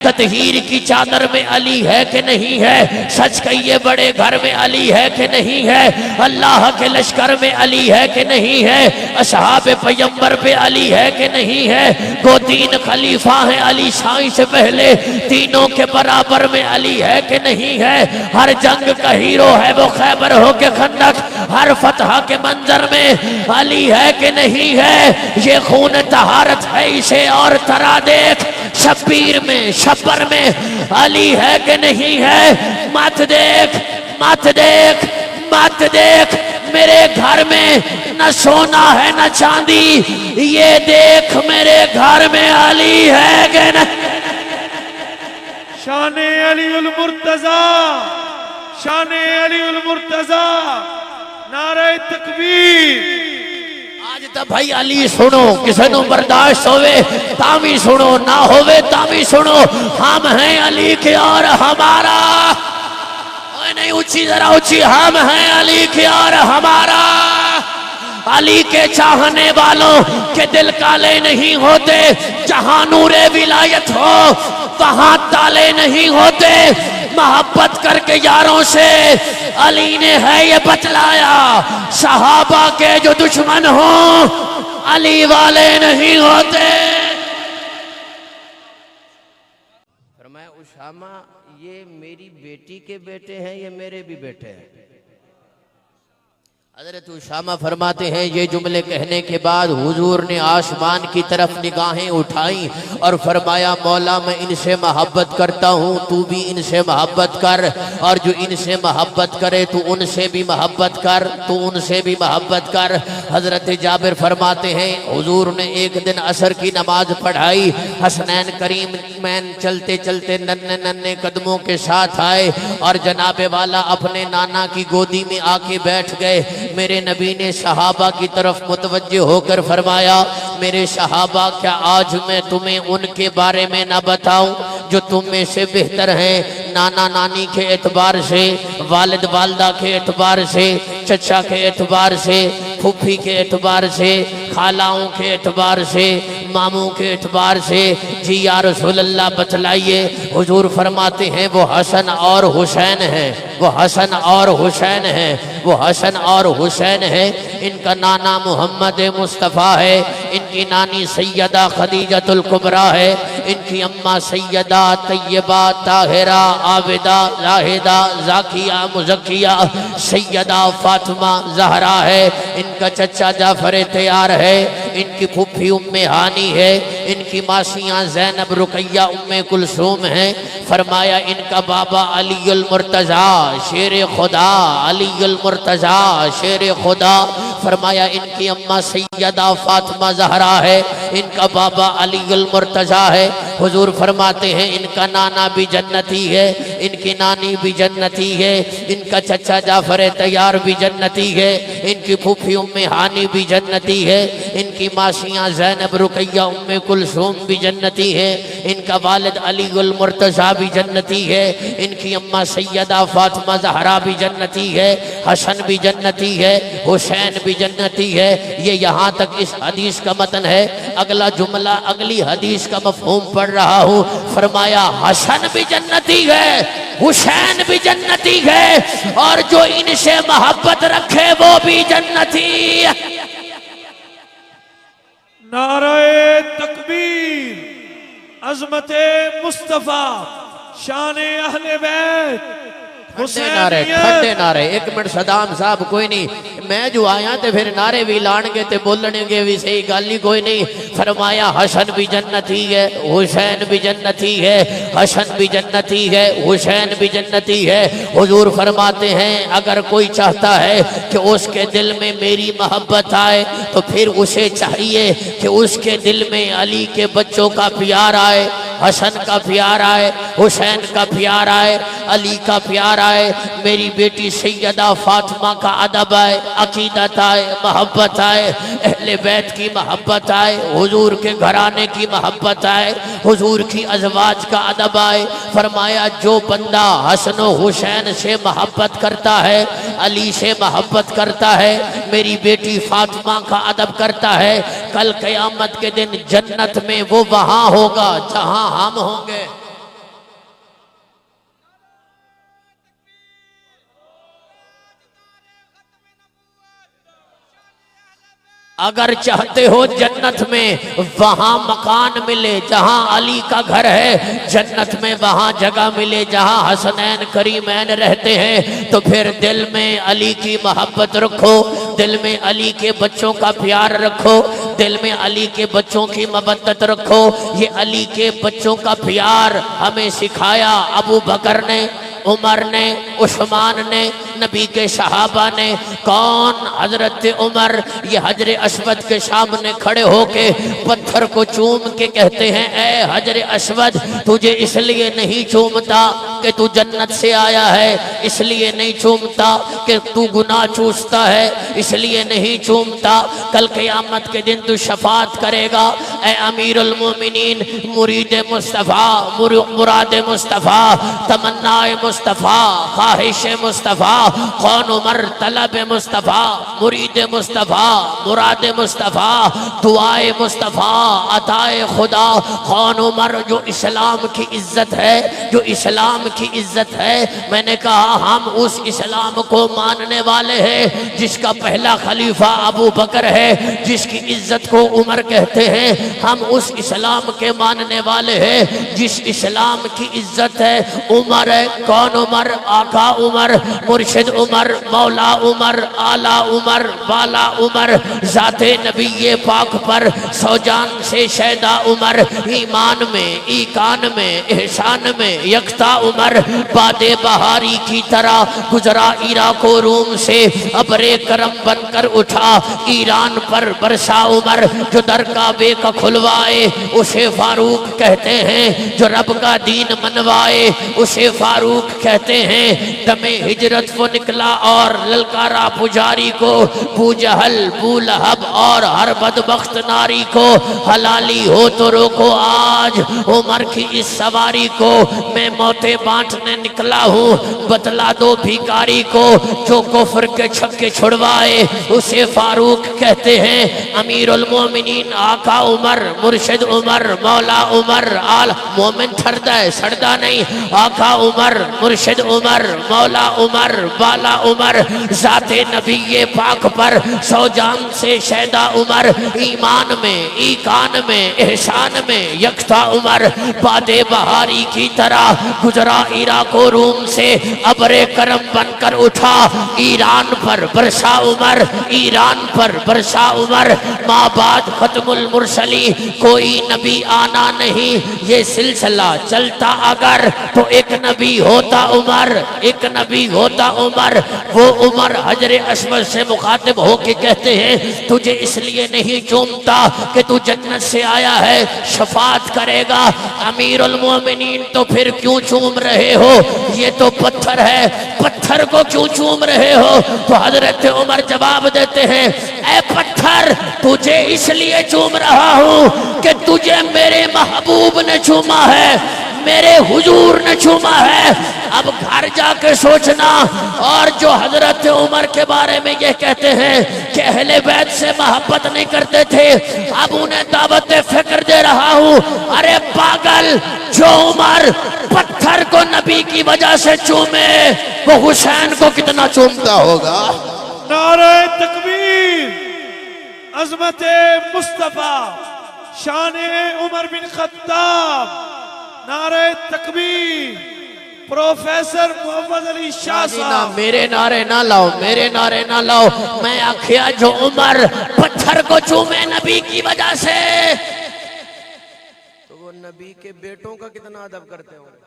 ततहीर की चादर में अली है कि नहीं है, सच कहिए बड़े घर में अली है कि नहीं है, अल्लाह के लश्कर में अली है कि नहीं है, असहाब पैगंबर पे अली है कि नहीं है। वो तीन खलीफा हैं अली शाही से पहले, तीनों के बराबर में अली है कि नहीं है। हर जंग का हीरो है वो खैबर हो के खंदक, हर फतह के मंजर में अली है कि नहीं है। ये खून तहारत है इसे और तरा देख, शब्बीर में शब्बर में अली है कि नहीं है। मत देख मत देख मत देख, मेरे घर में न सोना है न चांदी, ये देख मेरे घर में अली है कि नहीं। शान अली उल मुर्तजा, शान अली उल मुर्तजा, नारे तकबीर। आज तो भाई अली सुनो, किसी को बर्दाश्त होवे तामी सुनो, ना होवे तामी सुनो। हम हैं अली के और हमारा, नहीं ऊंची जरा ऊंची, हम हैं अली के और हमारा। अली के चाहने वालों के दिल काले नहीं होते, जहां नूरे विलायत हो वहां ताले नहीं होते। मोहब्बत करके यारों से अली ने है ये बतलाया, सहाबा के जो दुश्मन हो अली वाले नहीं होते। फरमाया उसामा ये मेरी बेटी के बेटे हैं, ये मेरे भी बेटे हैं। हज़रत उसामा फरमाते हैं ये जुमले कहने के बाद हुजूर ने आसमान की तरफ निगाहें उठाई और फरमाया मौला मैं इनसे मोहब्बत करता हूँ, तू भी इनसे मोहब्बत कर, और जो इनसे मोहब्बत करे तू उनसे भी मोहब्बत कर, तू उनसे भी मोहब्बत कर। हज़रत जाबिर फरमाते हैं हुजूर ने एक दिन असर की नमाज पढ़ाई, हसनैन करीम मैन चलते चलते नन्हे नन्हे कदमों के साथ आए और जनाबे वाला अपने नाना की गोदी में आके बैठ गए। मेरे नबी ने सहाबा की तरफ मुतवज्जो होकर फरमाया मेरे सहाबा क्या आज मैं तुम्हें उनके बारे में ना बताऊं जो तुम में से बेहतर हैं, नाना नानी के एतबार से, वालिद वालदा के एतबार से, चचा के एतबार से, फूफी के एतबार से, खालाओं के एतबार से, मामू के एतबार से। जी या रसूल अल्लाह बतलाइए। हुजूर फरमाते हैं वो हसन और हुसैन है, वो हसन और हुसैन है, वो हसन और हुसैन है। इनका नाना मोहम्मद मुस्तफ़ा है, इनकी नानी सैयदा खदीजतुल कुबरा है, इनकी अम्मा सैयदा तैयबा ताहिरा आबिदा जाहिदा जाकिया मुज़क्किया सैयदा फातिमा ज़हरा है, इनका चचा जाफर तैयार है, इनकी फूफी उम्मे हानी है, इनकी मासियाँ ज़ैनब रुकैया उम्मे कुलसूम है। फरमाया इनका बाबा अली उल मुर्तज़ा शेर खुदा, अली उल मुर्तज़ा शेर खुदा। फरमाया इनकी अम्मा सैयदा फातिमा ज़हरा है, इनका बाबा अली उल मुर्तज़ा है। हुजूर फरमाते हैं इनका नाना भी जन्नती है, इनकी नानी भी जन्नती है, इनका चचा जाफर तैयार भी जन्नती है, इनकी फूफी उम्मे हानी भी जन्नती है, इनकी मासियाँ ज़ैनब रुकैया उम्मे कुलसूम भी जन्नती है, इनका वालिद अली उल मुर्तज़ा भी जन्नती है, इनकी अम्मा सैयदा फातिमा ज़हरा भी जन्नती है, हसन भी जन्नती है, हुसैन भी जन्नती है। ये यहाँ तक इस हदीस का मतन है। अगला जुमला अगली हदीस का मफ़हूम पढ़ रहा हूँ। फरमाया हसन भी जन्नती है, हुसैन भी जन्नती है, और जो इनसे मोहब्बत रखे वो भी जन्नती। नारे तकबीर, अज़मते मुस्तफ़ा, शान अहले बैत, नारे ठंडे नारे। एक मिनट सदाम साहब कोई नहीं, मैं जो आया तो फिर नारे भी लाणगे ते बोलणगे भी सही गल ही कोई नहीं। फरमाया हसन भी जन्नती है, हुसैन भी जन्नती है, हसन भी जन्नती है, हुसैन भी जन्नती है। हुजूर फरमाते हैं अगर कोई चाहता है कि उसके दिल में मेरी मोहब्बत आए तो फिर उसे चाहिए कि उसके दिल में अली के बच्चों का प्यार आए, हसन का प्यार आए, हुसैन का प्यार आए, अली का प्यार आए, मेरी बेटी सैयदा फातिमा का अदब आए, अकीदत आए, मोहब्बत आए, अहले बैत की मोहब्बत आए, हुजूर के घराने की मोहब्बत आए, हुजूर की अज़वाज का अदब आए। फरमाया जो बंदा हसन हुसैन से मोहब्बत करता है, अली से मोहब्बत करता है, मेरी बेटी फातिमा का अदब करता है, कल क़यामत के दिन जन्नत में वो वहाँ होगा जहाँ हम होंगे। अगर चाहते हो जन्नत में वहां मकान मिले जहां अली का घर है, जन्नत में वहां जगह मिले जहां हसनैन करीमैन रहते हैं, तो फिर दिल में अली की मोहब्बत रखो, दिल में अली के बच्चों का प्यार रखो, दिल में अली के बच्चों की मबद्दत रखो। ये अली के बच्चों का प्यार हमें सिखाया अबू बकर ने, उमर ने, उस्मान ने, नबी के सहाबा ने। कौन? हजरत उमर ये हजर अस्वद के सामने खड़े होके पत्थर को चूम के कहते हैं, ए हजर अस्वद, तुझे इसलिए नहीं चूमता कि तू जन्नत से आया है, इसलिए नहीं चूमता कि तू गुनाह चूसता है, इसलिए नहीं चूमता, कल क़यामत के दिन तू शफात करेगा। ए अमीरुल मोमिनीन, मुरीद मुस्तफ़ा, मुराद मुस्तफ़ा, तमन्नाए मुस्तफ़ा, ख्वाहिश मुस्तफ़ा, कौन? उमर तलब मुस्तफ़ा, मुरीद मुस्तफ़ा, मुराद मुस्तफ़ा, दुआए मुस्तफ़ा, अताए खुदा। कौन? उमर जो इस्लाम की इज्जत है, जो इस्लाम की इज्जत है। मैंने कहा हम उस इस्लाम को मानने वाले हैं जिसका पहला खलीफा अबू बकर है, जिसकी इज्जत को उमर कहते हैं। हम उस इस्लाम के मानने वाले हैं जिस इस्लाम की इज्जत है उमर है। कौन उमर? आका उमर, मुर्शिद उमर, मौला उमर, आला उमर, बाला उमर, जाते नबी पाक पर सौजान से शैदा उमर, ईमान में, ईकान में, एहसान में यकता उमर, बादे बहारी की तरह गुजरा इराक और रूम से, अबरे करम बनकर उठा ईरान पर बरसा उमर, जो दर काबे का खुलवाए उसे फारूक कहते हैं, जो रब का दीन मनवाए उसे फारूक कहते हैं। दमे हिजरत वो निकला और ललकारा पुजारी को, बूजहल, बूलहब और हर बदबख्त नारी को, हलाली हो तो रोको आज उमर की इस सवारी को, मैं मौतें बांटने निकला हूँ, बतला दो भिखारी को, जो कुफ्र के छक्के छुड़वाए उसे फारूक कहते हैं। अमीरुल मोमिनीन आका उमर, मुर्शिद उमर, मौला उमर, आल मोमिन ठरदा है, सड़दा नहीं। आका उमर, मुर्शिद उमर, मौला उमर, बाला उमर, जाते नबी पाक पर सौजान से शैदा उमर, ईमान में, ईकान में, एहसान में यकता उमर, बादे बहारी की तरह गुजरा इराक और रूम से, अबरे करम बनकर उठा ईरान पर बरसा उमर, ईरान पर बरसा उमर। माँ बाद खत्मुल मुरसली कोई नबी आना नहीं, ये सिलसिला चलता अगर तो एक नबी होता उमर, एक नबी होता उमर। वो उमर हजरे अस्वद से मुखातिब होके कहते हैं, तुझे इसलिए नहीं चूमता कि तू जन्नत से आया है, शफात करेगा। अमीरुल मोमिनीन, तो फिर क्यों चूम रहे हो? ये तो पत्थर है, पत्थर को क्यों चूम रहे हो? तो हजरत उमर जवाब देते हैं, ऐ पत्थर, तुझे इसलिए चूम रहा हूं कि तुझे मेरे महबूब ने चूमा है, मेरे हुजूर ने चूमा है। अब घर जाके सोचना। और जो हजरत उमर के बारे में ये कहते हैं कि अहले बैत से मोहब्बत नहीं करते थे, अब उन्हें दावत फिक्र दे रहा हूँ। अरे पागल, जो उमर पत्थर को नबी की वजह से चूमे, वो हुसैन को कितना चूमता होगा। नारे तकबीर, अजमते मुस्तफा, शाने उमर बिन खत्ताब, नारे तकबीर। प्रोफेसर मोहम्मद अली शाह साहब, मेरे नारे ना लाओ, मेरे नारे ना लाओ। मैं आखिया जो उमर पत्थर को चूमे नबी की वजह से, तो वो नबी के बेटों का कितना अदब करते होंगे।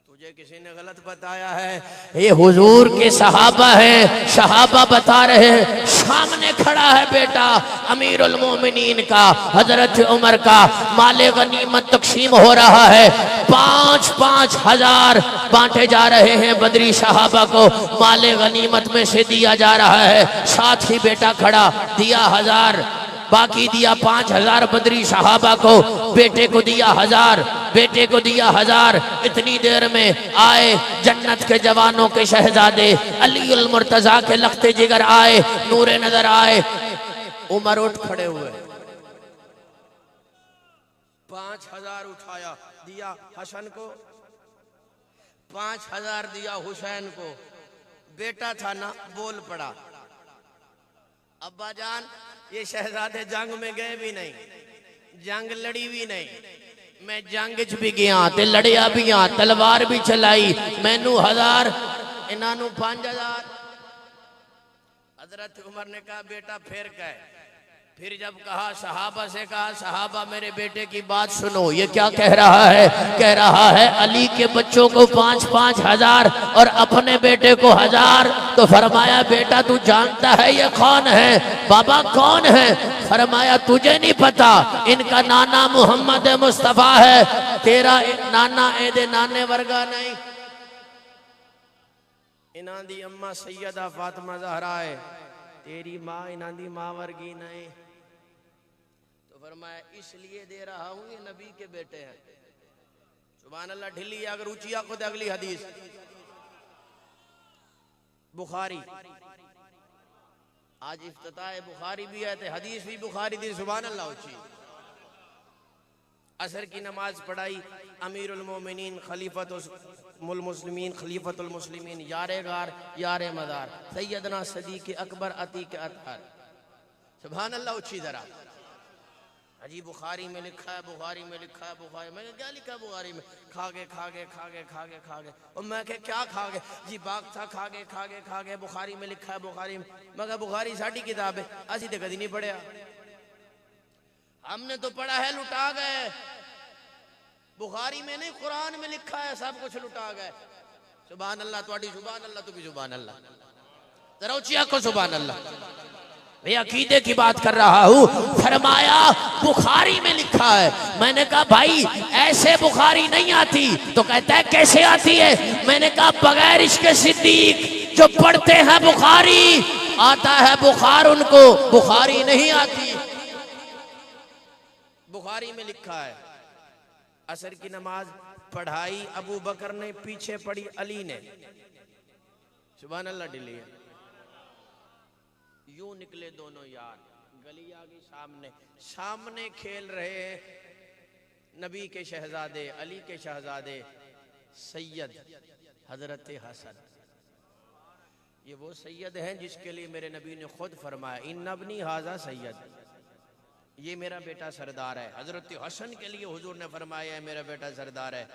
तुझे किसी ने गलत बताया है, ये हुजूर के सहाबा है, सहाबा बता रहे हैं। सामने खड़ा है बेटा अमीरुल मोमिनीन का, हजरत उमर का। माले गनीमत तकसीम हो रहा है, 5-5 हजार बांटे जा रहे हैं बदरी सहाबा को, माले गनीमत में से दिया जा रहा है। साथ ही बेटा खड़ा, दिया 1000, बाकी दिया 5000 बदरी सहाबा को, बेटे को दिया 1000, बेटे को दिया 1000। इतनी देर में आए जन्नत के जवानों के शहजादे अलीउल मुर्तजा के लखते जिगर आए, नूरे नजर आए। उमर उठ खड़े हुए, 5000 उठाया, दिया हसन को, 5000 दिया हुसैन को। बेटा था ना, बोल पड़ा, अब्बा जान ये शहजादे जंग में गए भी नहीं, जंग लड़ी भी नहीं, मैं जंग च भी गया ते लड़िया भी हाँ, तलवार भी चलाई, मैनू 1000 इन्हों 5000। हजरत उमर ने कहा बेटा फिर कहे, फिर जब कहा सहाबा से कहा सहाबा मेरे बेटे की बात सुनो, ये क्या कह रहा है? कह रहा है अली के बच्चों को 5-5 हजार और अपने बेटे को 1000। तो फरमाया बेटा तू जानता है ये कौन है? बाबा कौन है? फरमाया तुझे नहीं पता, इनका नाना मोहम्मद मुस्तफा है, तेरा नाना एदे नाने वर्गा नहीं। इन्हां दी अम्मा सैयदा फातिमा ज़हरा है, तेरी माँ इन्हां दी माँ वर्गी नहीं। तो फरमाया इसलिए दे रहा हूं ये नबी के बेटे हैं। सुभान अल्लाह। ढिल्ली अगर ऊंची आंखों तो अगली हदीस बुखारी, आज इफ्तिताह बुखारी भी है, हदीस भी बुखारी दी। सुभान अल्लाह। ऊंची असर की नमाज पढ़ाई, अमीरुल मोमिनीन खलीफतुल मुस्लिमीन खलीफतुल मुस्लिमीन यारे गार यारे मदार सैयदना सदीक अकबर अतीक अतहर। सुभान अल्लाह। ऊंची जरा। अजी बुखारी में लिखा है, बुखारी में लिखा है, बुखारी में क्या लिखा है? बुखारी में खागे खागे खागे खागे खागे। और मैं क्या खागे जी? बाग था खागे खागे खागे। बुखारी में लिखा है, बुखारी में। मगर बुखारी साड़ी किताब है, असी तो कभी नहीं पढ़िया। हमने तो पढ़ा है लुटा गए। बुखारी में नहीं, कुरान में लिखा है सब कुछ लुटा गए। सुभान अल्लाह। तुहाडी सुभान अल्लाह, तू भी सुभान अल्लाह। जरा ऊंची आंखों सुभान अल्लाह। मैं अकीदे की बात कर रहा हूँ। फरमाया बुखारी में लिखा है। मैंने कहा भाई ऐसे बुखारी नहीं आती। तो कहता है कैसे आती है? मैंने कहा बगैर इश्क सिद्दीक जो पढ़ते हैं बुखारी आता है बुखार, उनको बुखारी नहीं आती। बुखारी में लिखा है असर की नमाज पढ़ाई अबू बकर ने, पीछे पढ़ी अली ने। सुभान अल्लाह। ढिल्ली यूं निकले दोनों यार, गली आ गई सामने, सामने खेल रहे हैं नबी के शहजादे, अली के शहजादे सैयद हजरत हसन। ये वो सैयद हैं जिसके लिए मेरे नबी ने खुद फरमाया इन अबनी हाजा सैयद, ये मेरा बेटा सरदार है। हजरत हसन के लिए हुजूर ने फरमाया है मेरा बेटा सरदार है।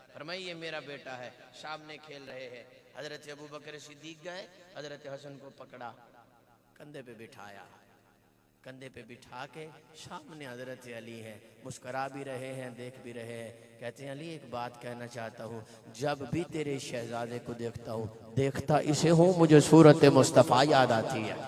फरमाया ये मेरा बेटा है। सामने खेल रहे हैं। हजरत अबू बकर सिद्दीक गए, हजरत हसन को पकड़ा, कंधे पे बिठाया, कंधे पे बिठा के सामने हजरत अली है, मुस्करा भी रहे हैं, देख भी रहे हैं। कहते हैं अली एक बात कहना चाहता हूँ, जब भी तेरे शहजादे को देखता हूँ, देखता इसे हूँ, मुझे सूरत मुस्तफ़ा याद आती है।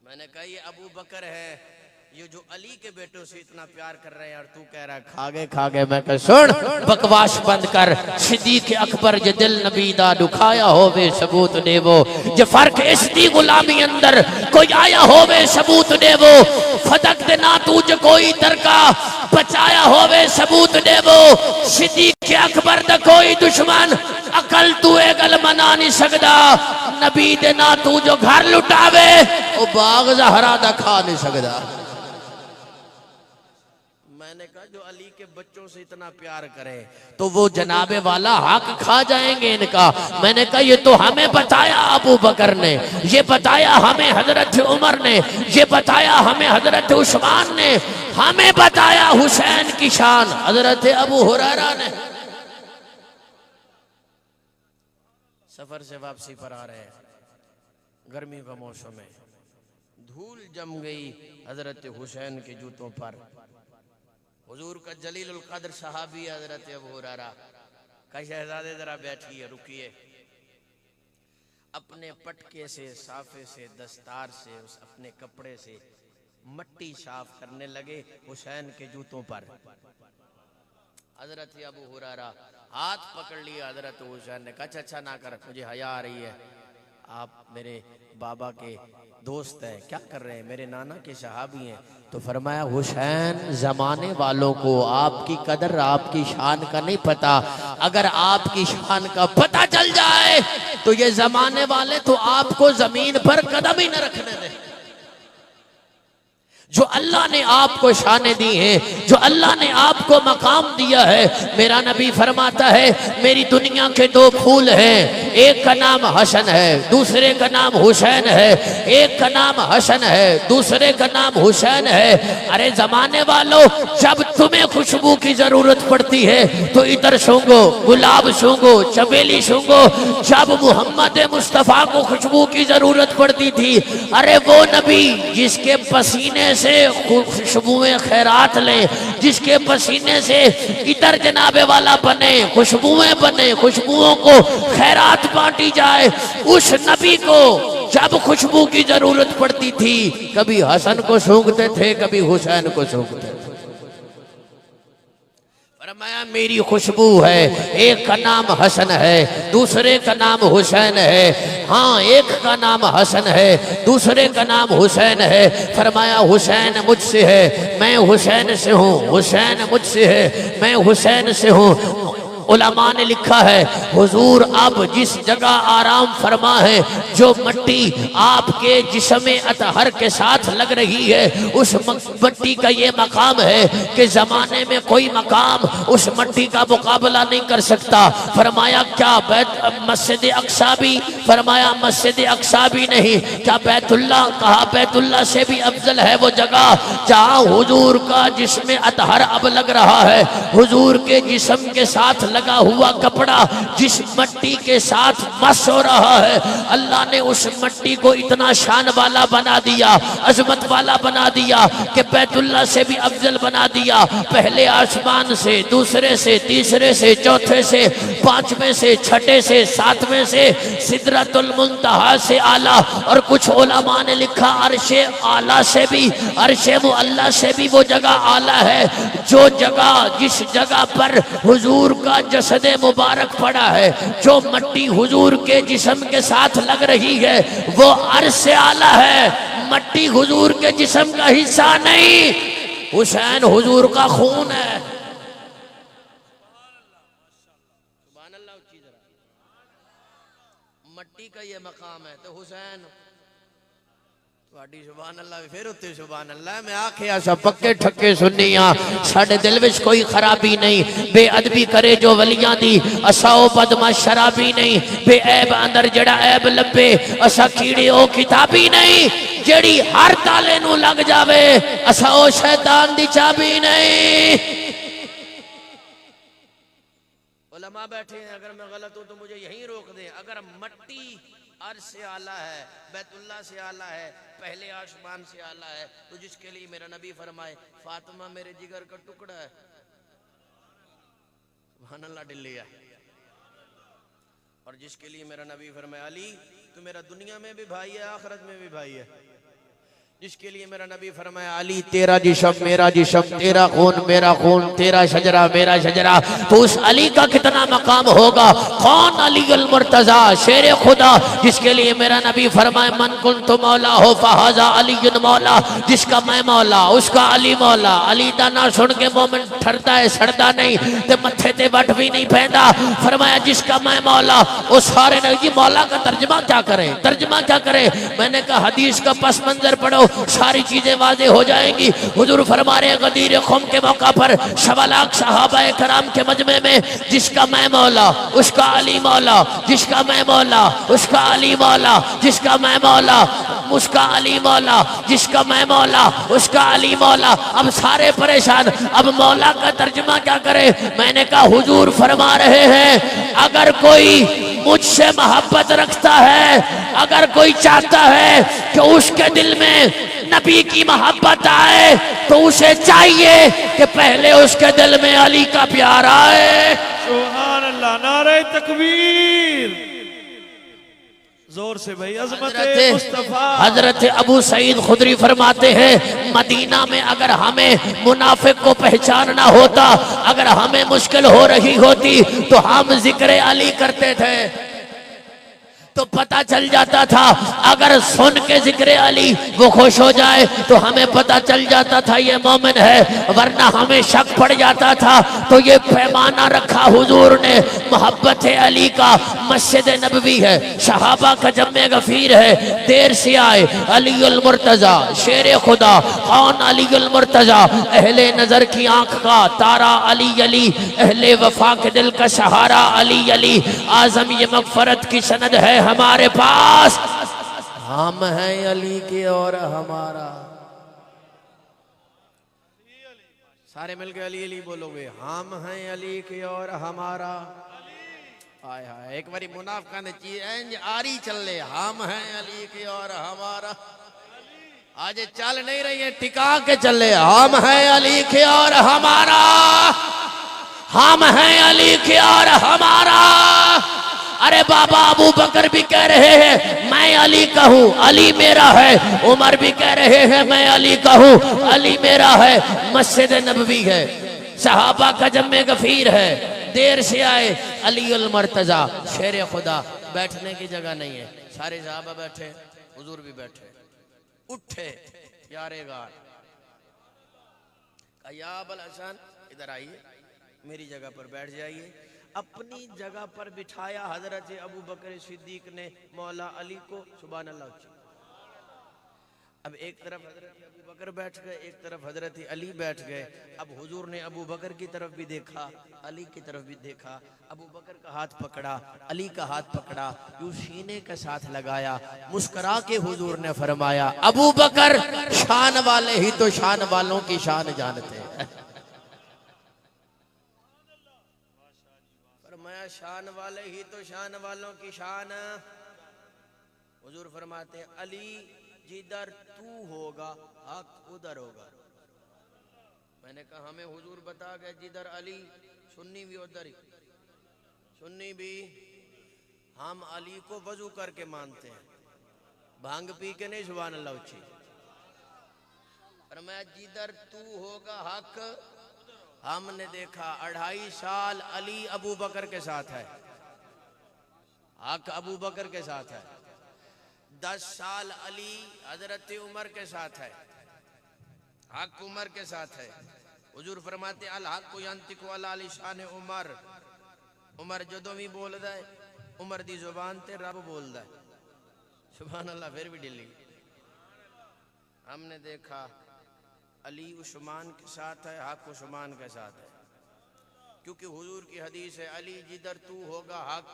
मैंने कहा ये अबू बकर है, ये जो अली के बेटों से इतना प्यार कर रहे हैं और तू कह रहा है खागे खागे। मैं कह सुन बकवास बंद कर। सिद्दीक अकबर जे दिल नबी दा दुखाया होवे सबूत देवो, जे फर्क इसदी गुलामी अंदर कोई आया होवे सबूत देवो, फदक दे ना तू जे कोई तरका बचाया होवे सबूत देवो। सिद्दीक अकबर दा कोई दुश्मन अकल तू ए गल मना नहीं सकदा। नबी दे ना तू जो घर लुटावे ओ बाग ज़हरा दा खा नहीं सकदा। मैंने कहा जो अली के बच्चों से इतना प्यार करे तो वो जनाबे वाला हक खा जाएंगे इनका। मैंने कहा ये तो हमें बताया अबू बकर ने, ये बताया हमें हजरत उमर ने, ये बताया हमें हजरत उस्मान ने, हमें बताया हुसैन की शान हजरत अबू हुरैरा ने। सफर से वापसी पर आ रहे हैं, गर्मी का मौसम है, धूल जम गई हजरत हुसैन के जूतों पर। हुजूर का जलीलुल कद्र सहाबी हजरत अबू हुरैरा का शहजादे जरा बैठिए, रुकिए। अपने पटके से, साफे से, दस्तार से, उस अपने कपड़े से मट्टी साफ करने लगे हुसैन के जूतों पर। हजरत अबू हुरैरा हाथ पकड़ लिया हजरत हुसैन ने, कहा अच्छा ना कर, मुझे हया आ रही है, आप मेरे बाबा के दोस्त हैं, क्या कर रहे हैं, मेरे नाना के सहाबी हैं। तो फरमाया हुसैन जमाने वालों को आपकी कदर आपकी शान का नहीं पता, अगर आपकी शान का पता चल जाए तो ये जमाने वाले तो आपको जमीन पर कदम ही न रखने दें। जो अल्लाह ने आपको शाने दी हैं, जो अल्लाह ने आपको मकाम दिया है, मेरा नबी फरमाता है मेरी दुनिया के दो फूल हैं, एक का नाम हसन है, दूसरे का नाम हुसैन है, एक का नाम हसन है, दूसरे का नाम हुसैन है। अरे जमाने वालों, जब तुम्हें खुशबू की जरूरत पड़ती है तो इधर सूंघो, गुलाब सूंघो, चमेली सूंघो। जब मोहम्मद मुस्तफा को खुशबू की जरूरत पड़ती थी, अरे वो नबी जिसके पसीने से खुशबुएं खैरात लें, जिसके पसीने से इतर जनाबे वाला बने, खुशबुएं बने, खुशबुओं को खैरात बांटी जाए, उस नबी को जब खुशबू की जरूरत पड़ती थी, कभी हसन को सूंघते थे, कभी हुसैन को सूंघते थे। फरमाया मेरी खुशबू है, एक का नाम हसन है, दूसरे का नाम हुसैन है। हाँ, एक का नाम हसन है, दूसरे का नाम हुसैन है। फरमाया हुसैन मुझसे है, मैं हुसैन से हूँ, हुसैन मुझसे है, मैं हुसैन से हूँ। उलमा ने लिखा है, हुजूर अब जिस जगह आराम फरमा है, जो मट्टी आपके जिस्म अतहर के साथ लग रही है, उस मट्टी का ये मकाम है कि जमाने में कोई मकाम उस मट्टी का मुकाबला नहीं कर सकता। फरमाया क्या मस्जिद अक्सा भी? फरमाया मस्जिद अक्सा भी नहीं। क्या बैतुल्ला? कहा बैतुल्ला से भी अफजल है वो जगह जहाँ हुजूर का जिस्म अतहर अब लग रहा है। हुजूर के जिस्म के साथ लगा हुआ कपड़ा जिस मट्टी के साथ मस हो रहा है, अल्लाह ने उस मट्टी को इतना शान वाला बना दिया, अजमत वाला बना दिया कि बैतुल्ला से भी अफजल बना दिया। पहले आसमान से, दूसरे से, तीसरे से, चौथे से, पांचवें से, छठे से, सातवें से, सिदरतुल मुंतहा से आला। और कुछ उलमा ने लिखा अर्शे आला से भी, अर्शे मुअल्ला से भी वो जगह आला है। जो जगह, जिस जगह पर हुजूर का जसद मुबारक पड़ा है, जो मट्टी हुजूर के जिस्म के साथ लग रही है, वो अर्श से आला है। मट्टी हुजूर के जिस्म का हिस्सा नहीं, हुसैन हुजूर का खून है। मट्टी का ये मकाम है तो हुसैन सुभान अल्लाह फिर उत्ते सुभान अल्लाह। मैं आखिया सब पक्के ठक्के सुनिया, साडे दिल विच कोई खराबी नहीं। बेअदबी करे जो वलियां दी, असाओ बदमा शराबी नहीं। बेऐब अंदर जड़ा ऐब लब्बे, असा कीड़े ओ किताबी नहीं। जेड़ी हर ताले नू लग जावे, असाओ शैतान दी चाबी नहीं। उलमा बैठे हैं, अगर मैं गलत हूं तो मुझे यहीं रोक दे। अगर मट्टी अर्श से आला है, बैतुल्ला से आला है, पहले आसमान से आला है, तो जिसके लिए मेरा नबी फरमाए फातिमा मेरे जिगर का टुकड़ा है, सुभान अल्लाह डिल्लिया। और जिसके लिए मेरा नबी फरमाए अली तू मेरा दुनिया में भी भाई है, आखिरत में भी भाई है। जिसके लिए मेरा नबी फरमाया अली तेरा जिस्म मेरा जिस्म, तेरा खून मेरा खून, तेरा शजरा मेरा शजरा, तो उस अली का कितना मकाम होगा। कौन अली अल मुर्तजा शेर खुदा, जिसके लिए मेरा नबी फरमाए मन कुन्तु मौला हो फहाजा अली मौला। जिसका मैं मौला उसका अली मौला। अली दा ना सुन के मोमिन ठरदा है, सड़दा नहीं ते मत्थे ते वट भी नहीं पैंदा। फरमाया जिसका मैं मौला, वो सारे नबी मौला का तर्जमा क्या करे, तर्जमा क्या करे। मैंने कहा हदीस का पस मंजर पढ़ो, सारी चीजें वाज़ेह हो जाएंगी। हुजूर फरमा रहे गदीर खुम के मौका पर 1.25 लाख सहाबा कराम के मजमे में, जिसका मैं मौला उसका अली मौला, जिसका मैं मौला उसका अली मौला, जिसका मैं मौला उसका अली मौला, जिसका मैं मौला उसका अली मौला। अब सारे परेशान, अब मौला का तर्जमा क्या करे। मैंने कहा हुजूर फरमा रहे हैं अगर कोई मुझसे मोहब्बत रखता है, अगर कोई चाहता है कि उसके दिल में नबी की मोहब्बत आए, तो उसे चाहिए कि पहले उसके दिल में अली का प्यार आए। सुभान अल्लाह, नारे तकबीर, जोर से भाई। अज़मत मुस्तफा हजरत अबू सईद खुदरी फरमाते हैं मदीना में अगर हमें मुनाफिक को पहचानना होता, अगर हमें मुश्किल हो रही होती, तो हम जिक्र अली करते थे। तो पता चल जाता था। अगर सुन के जिक्र अली वो खुश हो जाए तो हमें पता चल जाता था ये मोमिन है, वरना हमें शक पड़ जाता था। तो ये पैमाना रखा हुजूर ने, मोहब्बत अली का मस्जिद नबवी है, सहाबा का जम्मे गफीर है, देर से आए अली उल मुर्तजा शेर खुदा, कौन अली उल मुर्तजा, अहले नजर की आंख का तारा अली अली, अहले वफा के दिल का सहारा अली अली, आजम ये मगफरत की सनद है हमारे पास। हम हैं अली के और हमारा, सारे मिलके अली अली बोलोगे, हम हैं अली के और हमारा। हाय हाय, एक बारी मुनाफिका ने चीज आरी चल ले, हम हैं अली के और हमारा। आज चल नहीं रही है, टिका के चले, हम हैं अली के और हमारा, हम हैं अली के और हमारा। अरे बाबा अबू बकर भी कह रहे हैं मैं अली का हूं, अली मेरा है। उमर भी कह रहे हैं मैं अली का हूं, अली मेरा है। मस्जिद नबवी है, सहाबा का जम्मे गफीर है, देर से आए अली उल मुर्तजा शेर खुदा। बैठने की जगह नहीं है, सारे सहाबा बैठे, हुजूर भी बैठे। उठे यारेगार, या अबुल हसन इधर आइए, मेरी जगह पर बैठ जाइए। अपनी जगह पर बिठाया हजरत अबू बकर सिद्दीक ने मौला अली को, सुभान अल्लाह। अब एक तरफ हजरत अबू बकर बैठ गए, एक तरफ हजरत अली बैठ गए। अब हुजूर ने अबू बकर की तरफ भी देखा, अली की तरफ भी देखा। अबू बकर का हाथ पकड़ा, अली का हाथ पकड़ा, यूं सीने के साथ लगाया, मुस्कुरा के हुजूर ने फरमाया, अबू बकर शान वाले ही तो शान वालों की शान जानते हैं। फरमाया शान वाले ही तो शान वालों की शान। हुजूर फरमाते हैं अली जिधर तू होगा हक उधर होगा। मैंने कहा हमें हुजूर बता गए जिधर अली, सुन्नी भी उधर ही, सुन्नी भी। हम अली को वजू करके मानते हैं, भांग पी के नहीं, सुभान अल्लाह उच्ची। फरमाया जिधर तू होगा हक। हमने देखा 2.5 साल अली अबू बकर के साथ है, हक अबू बकर के साथ है। 10 साल अली हजरत उमर के साथ है, हक उमर के साथ है। हुजूर फरमाते अल हक यंतिकु अला लिसान उमर। उमर जदों भी बोलदा है, उमर दी जुबान ते रब बोलदा है, सुभान अल्लाह। फिर भी ढिली। हमने देखा अली उस्मान के साथ है, हक उस्मान के साथ है, क्योंकि हुजूर की हदीस है अली जिधर तू होगा हक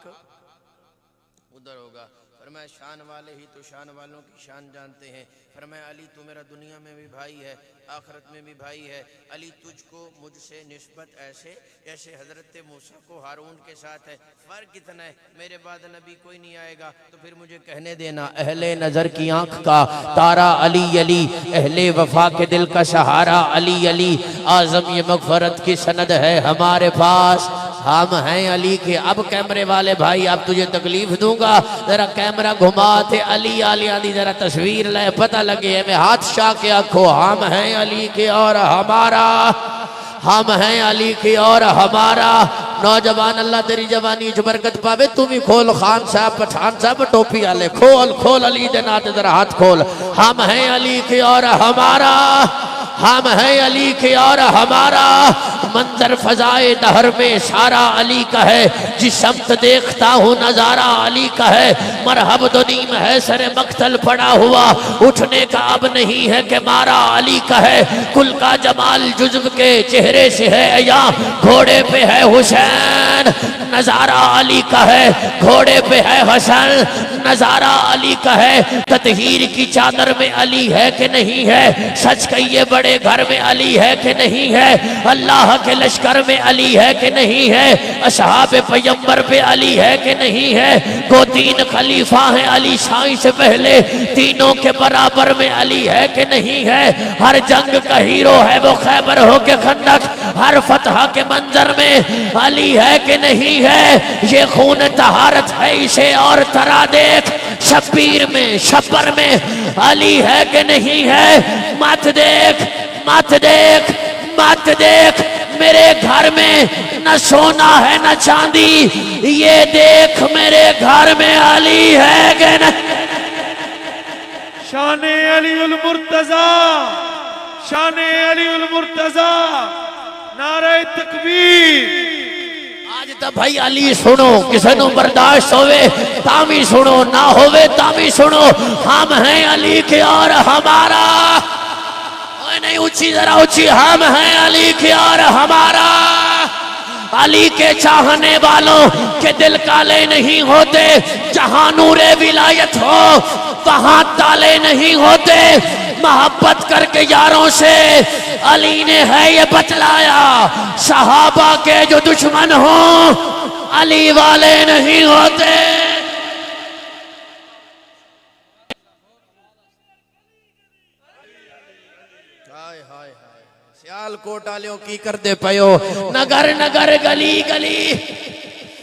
उधर होगा। फरमाया शान वाले ही तो शान वालों की शान जानते हैं। फरमाया अली तू मेरा दुनिया में भी भाई है, आखिरत में भी भाई है। अली तुझको मुझसे निस्बत ऐसे जैसे हजरत मूसा को हारून के साथ है। फर्क कितना है, मेरे बाद नबी कोई नहीं आएगा तो फिर मुझे कहने देना अहले नजर की आंख का तारा अली अली, अहले वफा के दिल का सहारा अली अली, आजम ये मगफरत की सनद है हमारे पास। हम हैं अली के। अब कैमरे वाले भाई अब तुझे तकलीफ दूंगा, जरा कैमरा घुमा थे अली आलिया दी जरा तस्वीर ले, पता लगे मैं हाथ शाह के आखो। हम हैं अली के और हमारा, हम हैं अली के और हमारा। नौजवान अल्लाह तेरी जवानी च बरकत पावे। तू भी खोल, खान साहब पठान साहब टोपी वाले खोल खोल, अली दे नाते जरा हाथ खोल। हम हैं अली के और हमारा, हम हैं अली के और हमारा। मंजर फजाए दहर में सारा अली का है, जिस समत देखता हूँ नजारा अली का है। मरहब दुनीम है सरे मक्तल पड़ा हुआ, उठने का अब नहीं है कि मारा अली का है। कुल का जमाल जुज्व के चेहरे से है या घोड़े पे है हुसैन, नजारा अली का है। घोड़े पे है हसन, नजारा अली का है। ततहीर की चादर में अली है कि नहीं है, सच कहिए बड़े घर में अली है कि नहीं है, अल्लाह के लश्कर में अली है कि नहीं है, असहाब पैगंबर पे अली है कि नहीं है। को 3 खलीफा हैं अली शाही से पहले, तीनों के बराबर में अली है कि नहीं है। हर जंग का हीरो है वो खैबर हो के खंदक, हर फतह के मंजर में अली है कि नहीं है। ये खून तहारत है इसे और तरा देख, शब्बीर में शब्बर में अली है कि नहीं है। मत देख मत देख मत देख मेरे घर में न सोना है न चांदी, ये देख मेरे घर में अली है कि नहीं। शान अली उल मुर्तजा, शान अली उल मुर्तजा, नारे तकबीर। आज तो भाई अली सुनो, किसी को बर्दाश्त होवे तामी सुनो, ना होवे तामी सुनो। हम हैं अली के और हमारा, नहीं ऊंची जरा ऊंची, हम हैं अली के और हमारा। अली के चाहने वालों के दिल काले नहीं होते, जहां नूरे विलायत हो वहां ताले नहीं होते। मोहब्बत करके यारों से अली ने है ये बतलाया, सहाबा के जो दुश्मन हो अली वाले नहीं होते। सियालकोट वालों की कर दे पयो, नगर नगर गली गली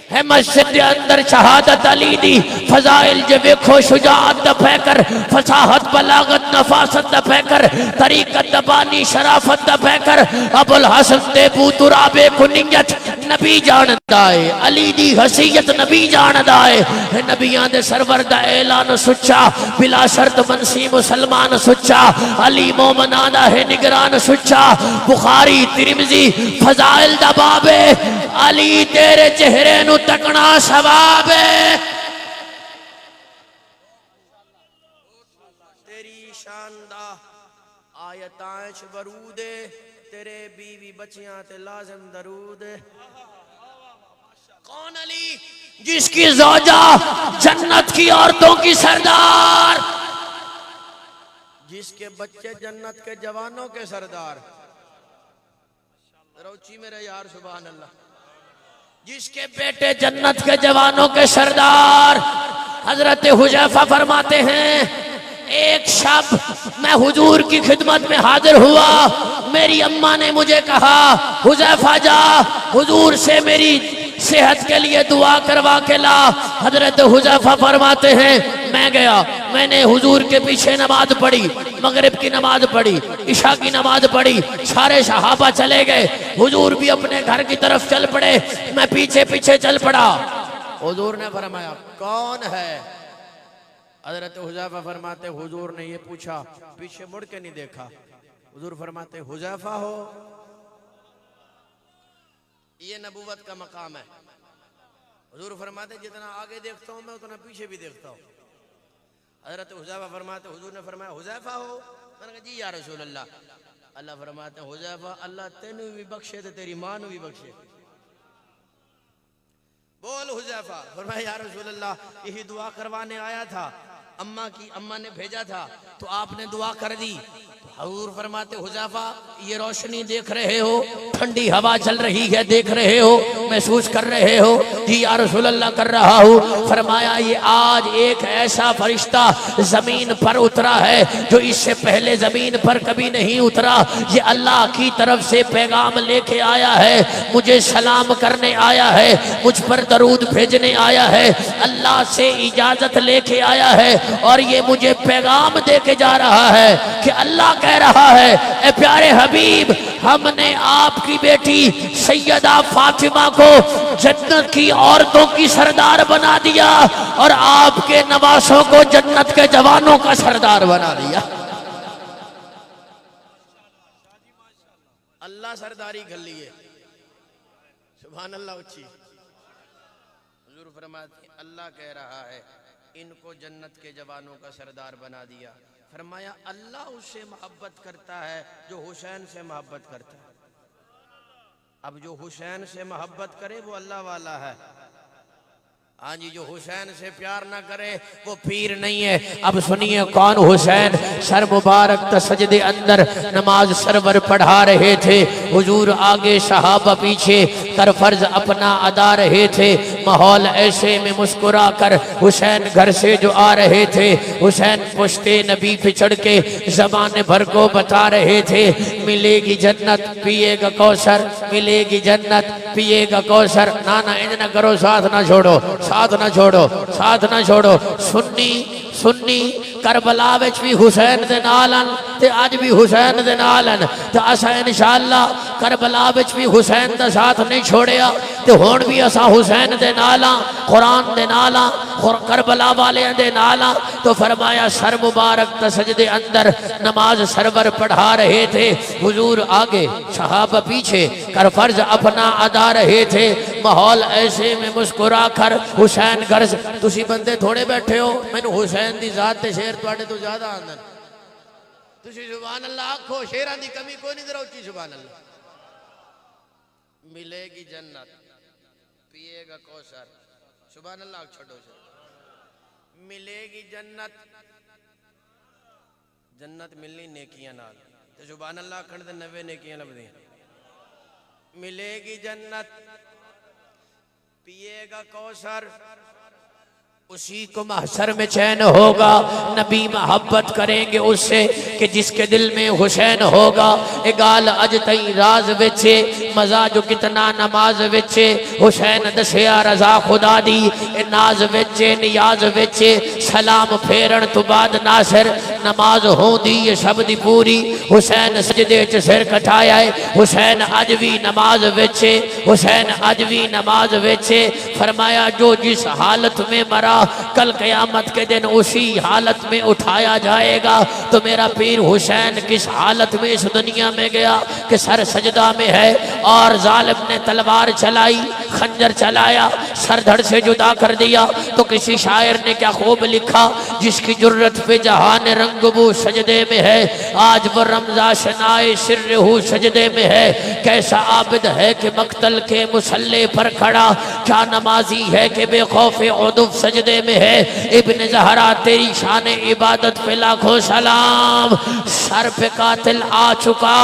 है मस्जिद के अंदर शहादत अली दी। फजाइल जे वेखो, शुजाअत दा फैकर, फसाहत बलागत नफासत दा फैकर, तरीकत दबानी शराफत दा फैकर। अबुल हसन दे बूतुराबे कुनियत नबी जानदा है, अली दी हसीयत नबी जानदा है। नबियां दे सरवर दा ऐलान सुच्चा, बिला शर्त मनसी मुसलमान सुच्चा। अली मोमना दा है निगरान सुच्चा। बुखारी तिरमिजी फजाइल दा बाबे, अली तेरे चेहरे नु तकना सवाब है। तेरी शानदा आयतांश वरूद, तेरे बीवी बच्चियां ते लाज़िम दरूद। कौन अली? जिसकी ज़ौजा जन्नत की औरतों की सरदार, जिसके बच्चे जन्नत के जवानों के सरदार। रोची मेरे यार सुभान अल्लाह। जिसके बेटे जन्नत के जवानों के सरदार। हजरत हुजैफा फरमाते हैं, एक शब मैं हुजूर की खिदमत में हाजिर हुआ। मेरी अम्मा ने मुझे कहा, हुजैफा जा हुजूर से मेरी सेहत के लिए दुआ करवा के ला। हजरत हुजैफा फरमाते हैं, मैं गया, मैंने हुजूर के पीछे नमाज पढ़ी, मगरिब की नमाज पढ़ी, इशा की नमाज पढ़ी। सारे सहाबा चले गए, हुजूर भी अपने घर की तरफ चल पड़े, मैं पीछे पीछे चल पड़ा। हुजूर ने फरमाया, कौन है? हजरत हुजैफा फरमाते, हुजूर ने ये पूछा, पीछे मुड़ के नहीं देखा। हुजूर फरमाते, हुजैफा हो? ये नबूवत का मकाम है। हुजूर फरमाते, जितना आगे देखता हूं मैं उतना पीछे भी देखता हूं। हजरत हुजैफा फरमाते, हुजूर ने फरमाया, हुजैफा हो? मैंने कहा, जी या रसूल अल्लाह। अल्लाह फरमाते, हुजैफा अल्लाह तेनू भी बख्शे तो तेरी मां नू भी बख्शे। बोल हुजैफा। फरमाया, या रसूल अल्लाह, यही दुआ करवाने आया था, अम्मा ने भेजा था तो आपने दुआ कर दी। हुजूर फरमाते, हुजैफा ये रोशनी देख रहे हो, ठंडी हवा चल रही है, देख रहे हो, महसूस कर रहे हो? जी या रसूल अल्लाह कर रहा हूँ। फरमाया, ये आज एक ऐसा फरिश्ता जमीन पर उतरा है जो इससे पहले जमीन पर कभी नहीं उतरा। ये अल्लाह की तरफ से पैगाम लेके आया है, मुझे सलाम करने आया है, मुझ पर दरूद भेजने आया है, अल्लाह से इजाजत लेके आया है और ये मुझे पैगाम देके जा रहा है कि अल्लाह कह रहा है, ए प्यारे हबीब, हमने आपकी बेटी सैयदा फातिमा को जन्नत की औरतों की सरदार बना दिया और आपके नवासों को जन्नत के जवानों का सरदार बना दिया। अल्लाह सरदारी कर लिए। सुभान अल्लाह। उच्ची हुजूर फरमाते, अल्लाह कह रहा है, इनको जन्नत के जवानों का सरदार बना दिया। फरमाया, अल्लाह उससे मोहब्बत करता है जो हुसैन से मोहब्बत करता है। अब जो हुसैन से मोहब्बत करे वो अल्लाह वाला है। हाँ जी, जो हुसैन से प्यार ना करे वो पीर नहीं है। अब सुनिए, कौन हुसैन? सर मुबारक तसजदे अंदर नमाज सरवर पढ़ा रहे थे, हुजूर आगे सहाबा पीछे, कर फर्ज अपना अदा रहे थे। माहौल ऐसे में मुस्कुरा कर हुसैन घर से जो आ रहे थे, हुसैन पुश्ते नबी पे चढ़ के ज़बान भर को बता रहे थे, मिलेगी जन्नत पिएगा कौसर, मिलेगी जन्नत पिएगा कौसर। ना ना इंज ना करो, साथ ना छोड़ो, साथ ना छोड़ो, साथ ना छोड़ो। सुन्नी सुन्नी करबला विच भी हुसैन दे नाल हन ते अज भी हुसैन दे नाल हन। ते असां इंशाअल्लाह करबला विच भी हुसैन दा साथ नहीं छोड़िया ते हुण भी असा हुसैन दे नाल हां, कुरान दे नाल हां, करबला वालियां दे नाल हां। तो फरमाया सर मुबारक दा सजदे अंदर नमाज सरवर पढ़ा रहे थे, हुजूर आगे सहाबा पीछे कर फर्ज अपना अदा रहे थे। माहौल ऐसे में मुस्कुरा कर हुसैन गर्ज तुसी बंदे थोड़े बैठे हो, मैनू हुसैन दी जात ते शेर तुहाडे तो ज्यादा आंदन। तुसी सुभान अल्लाह आखो, शेरां दी कमी कोई नहीं जरा उच्ची सुभान अल्लाह। मिलेगी जन्नत पिएगा कौसर, सुभान अल्लाह छोड़ो। मिलेगी जन्नत, जन्नत मिलनी नेकियां नाल ते सुभान अल्लाह आखण दे 90 नेकियां लभदियां। मिलेगी जन्नत पिएगा कौसर, उसी को महशर में चैन होगा। नबी मोहब्बत करेंगे उससे कि जिसके दिल में हुसैन होगा। ए गाल अज तई राज विचे मजा जो कितना नमाज विचे हुसैन दसिया रजा खुदा दी ए नाज विचे नियाज विचे सलाम फेरण तो बाद नासिर नमाज होंदी ये सब दी पूरी। हुसैन सजदे च सिर कटाया है, हुसैन अज भी नमाज विचे, हुसैन अज भी नमाज विचे। फरमाया जो जिस हालत में मरा कल क़यामत के दिन उसी हालत में उठाया जाएगा। तो मेरा पीर हुसैन किस हालत में इस दुनिया में गया कि सर सजदा में है और जालिम ने तलवार चलाई, खंजर चलाया, सर धड़ से जुदा कर दिया। तो किसी शायर ने क्या खूब लिखा, जिसकी जुर्रत पे जहान रंगबू सजदे में है, आज वो रमजा शनाए सिर्रहू सजदे में है। कैसा आबिद है कि मक्तल के मुसल्ले पर खड़ा, क्या नमाजी है कि बेखौफ उदुफ सजदे में है। इब्न ज़हरा तेरी शान इबादत पे लाखों सलाम, सर पे कातिल आ चुका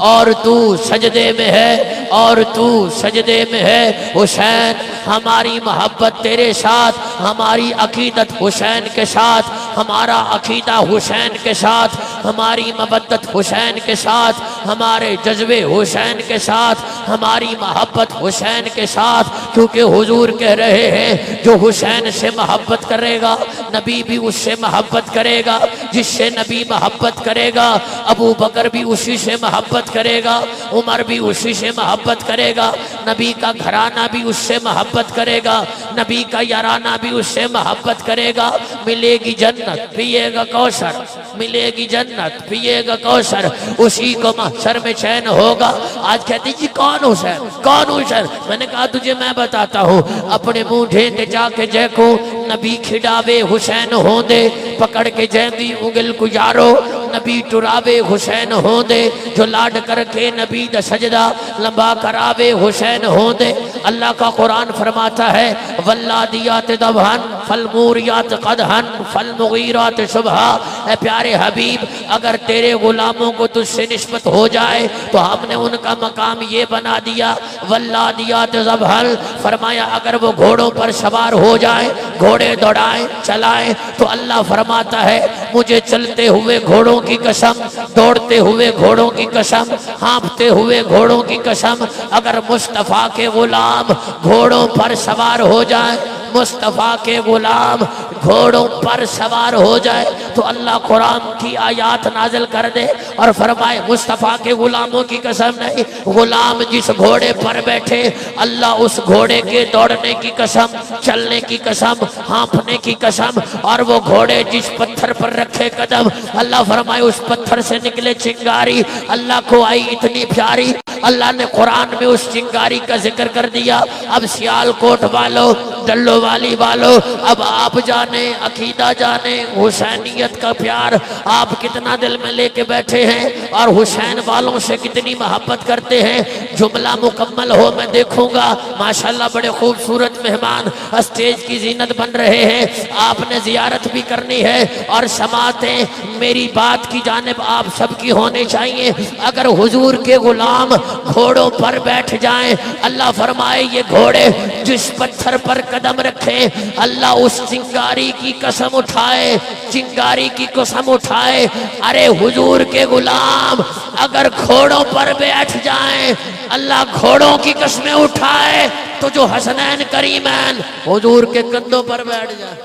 और तू सजदे में है, और तू सजदे में है। हुसैन हमारी मोहब्बत तेरे साथ, हमारी अकीदत हुसैन के साथ, हमारा अकीदा हुसैन के साथ, हमारी मबद्दत हुसैन के साथ, हमारे जज्बे हुसैन के साथ, हमारी मोहब्बत हुसैन के साथ। क्योंकि हुजूर कह रहे हैं जो हुसैन से मोहब्बत करेगा नबी भी उससे मोहब्बत करेगा, जिससे नबी मोहब्बत करेगा अबू बकर भी उसी से मोहब्बत करेगा, उमर भी उसी से मोहब्बत करेगा, नबी का घराना भी उससे मोहब्बत करेगा, नबी का याराना भी उससे मोहब्बत करेगा। मिलेगी जन्नत पिएगा कौसर, मिलेगी जन्नत पिएगा कौसर, उसी को महशर में चैन होगा। आज कहती जी कौन हुसैन, कौन हुसैन? मैंने कहा तुझे मैं बताता हूँ, अपने मुंह ढेंटे जाके जय को नबी खिडावे हुसैन होंदे, पकड़ के जैदी उंगल गुजारो नबी टुरावे हुसैन होंदे, जो लाड करके नबी दा सजदा लंबा करावे हुसैन होंदे। अल्लाह का कुरान फरमाता है वल्लादियात दबहन फलमूरियात कदहन फलमुगीरात सुबहा। ए प्यारे हबीब, अगर तेरे गुलामों को तुझसे निस्बत हो जाए तो हमने उनका मकाम ये बना दिया वल्लादियात दबहन। फरमाया अगर वो घोड़ों पर सवार हो जाए, घोड़े दौड़ाएं चलाएं, तो अल्लाह फरमाता है मुझे चलते हुए घोड़ों की कसम, दौड़ते हुए घोड़ों की कसम, हाँफते हुए घोड़ों की कसम, अगर मुस्तफ़ा के गुलाम घोड़ों पर सवार हो जाए, मुस्तफ़ा के गुलाम घोड़ों पर सवार हो जाए तो अल्लाह कुरान की आयात नाजिल कर दे और फरमाए मुस्तफ़ा के गुलामों की कसम नहीं, गुलाम जिस घोड़े पर बैठे अल्लाह उस घोड़े के दौड़ने की कसम, चलने की कसम, हाँफने की कसम, और वो घोड़े जिस पत्थर पर रखे कदम अल्लाह फरमाए उस पत्थर से निकले चिंगारी अल्लाह को आई इतनी प्यारी। अल्लाह ने कुरान में उस चिंगारी का जिक्र कर दिया। अब सियालकोट वालों, डल्लो वाली वालों, अब आप जाने, अकीदा जाने, हुसैनियत का प्यार आप कितना दिल में लेके बैठे हैं और हुसैन वालों से कितनी मोहब्बत करते हैं। जुमला मुकम्मल हो मैं देखूंगा। माशाल्लाह बड़े खूबसूरत मेहमान स्टेज की जीनत बन रहे हैं, आपने जियारत भी करनी है और समातें मेरी बात की जानिब आप सबकी होनी चाहिए। अगर हुजूर के गुलाम घोड़ों पर बैठ जाएं, अल्लाह फरमाए ये घोड़े जिस पत्थर पर कदम रखे अल्लाह उस चिंगारी की कसम उठाए, चिंगारी की कसम उठाए। अरे हुजूर के गुलाम अगर घोड़ों पर बैठ जाएं अल्लाह घोड़ों की कसमें उठाए तो जो हसनैन करीमैन हुजूर के कंधों पर बैठ जाए